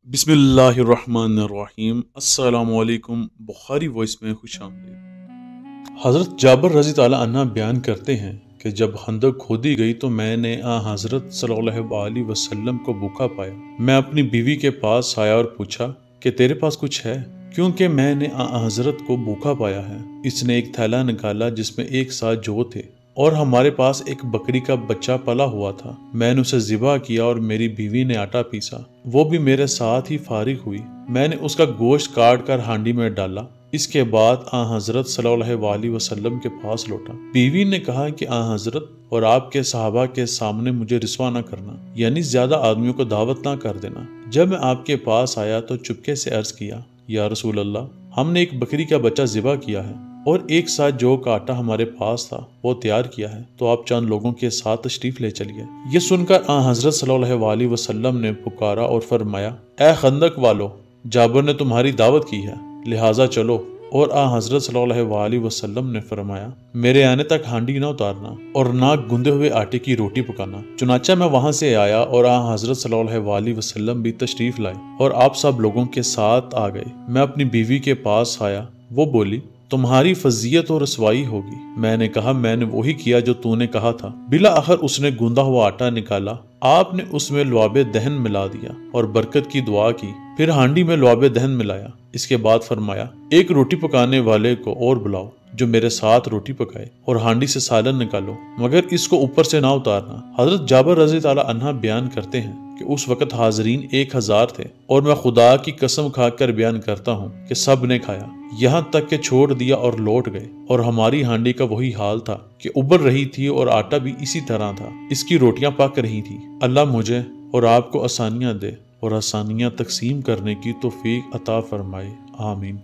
बिस्मिल्लाहिर्रहमानिर्रहीम। अस्सलामुअलैकुम। बुखारी वॉइस में खुश आमदीद। हज़रत जाबर रज़ी ताला अन्हा बयान करते हैं कि जब खंदक खोदी गई तो मैंने हज़रत सल्लल्लाहु अलैहि वसल्लम को भूखा पाया। मैं अपनी बीवी के पास आया और पूछा कि तेरे पास कुछ है, क्योंकि मैंने हज़रत को भूखा पाया है। इसने एक थैला निकाला जिसमें एक साथ जौ थे और हमारे पास एक बकरी का बच्चा पला हुआ था। मैंने उसे ज़िबा किया और मेरी बीवी ने आटा पीसा, वो भी मेरे साथ ही फारिग हुई। मैंने उसका गोश्त काट कर हांडी में डाला। इसके बाद हज़रत सल्लल्लाहु अलैहि वसल्लम के पास लौटा। बीवी ने कहा कि हज़रत और आपके सहाबा के सामने मुझे रिस्वा न करना, यानी ज्यादा आदमियों को दावत ना कर देना। जब मैं आपके पास आया तो चुपके से अर्ज किया, या रसूल अल्लाह, हमने एक बकरी का बच्चा ज़िबा किया है और एक साथ जौ का आटा हमारे पास था, वो तैयार किया है, तो आप चंद लोगों के साथ तशरीफ ले चलिए। ये सुनकर हज़रत सल्लल्लाहु अलैहि वसल्लम ने पुकारा और फरमाया, ए खंदक वालो, जाबर ने तुम्हारी दावत की है, लिहाजा चलो। और हज़रत सल्लल्लाहु अलैहि वसल्लम ने फरमाया, मेरे आने तक हांडी न उतारना और ना गुंदे हुए आटे की रोटी पकाना। चुनाचा मैं वहां से आया और हज़रत सल्लल्लाहु अलैहि वसल्लम भी तशरीफ लाए और आप सब लोगों के साथ आ गए। मैं अपनी बीवी के पास आया, वो बोली, तुम्हारी फजीयत और रसवाई होगी। मैंने कहा, मैंने वही किया जो तूने कहा था। बिला आखिर उसने गूंदा हुआ आटा निकाला, आपने उसमें लुआबे दहन मिला दिया और बरकत की दुआ की, फिर हांडी में लुआबे दहन मिलाया। इसके बाद फरमाया, एक रोटी पकाने वाले को और बुलाओ जो मेरे साथ रोटी पकाए और हांडी से सालन निकालो, मगर इसको ऊपर से ना उतारना। हजरत जाबर रज़ी ताला अन्हा बयान करते हैं कि उस वक़्त हाजरीन 1000 थे और मैं खुदा की कसम खाकर बयान करता हूँ कि सब ने खाया, यहाँ तक कि छोड़ दिया और लौट गए। और हमारी हांडी का वही हाल था कि उबल रही थी और आटा भी इसी तरह था, इसकी रोटियां पक रही थी। अल्लाह मुझे और आपको आसानियां दे और आसानियां तकसीम करने की तौफीक अता फरमाए। आमीन।